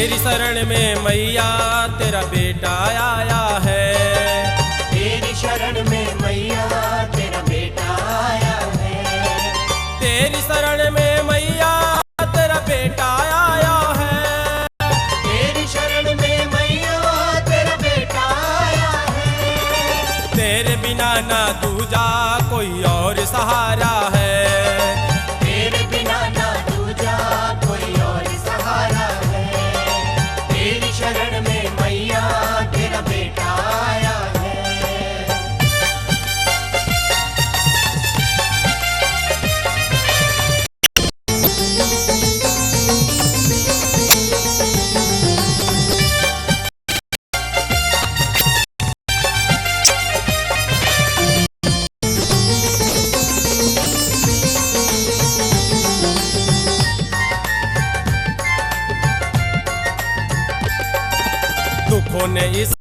तेरी शरण में मैया तेरा बेटा आया है। तेरी शरण में मैया तेरा बेटा आया है। तेरी शरण में मैया तेरा बेटा आया है। तेरी शरण में मैया तेरा बेटा आया है। तेरे बिना ना दूजा कोई और सहारा है। तेरे बिना ना दूजा कोई और सहारा है। तेरी शरण में मैया तेरा बेटा आया है। दुखों ने इस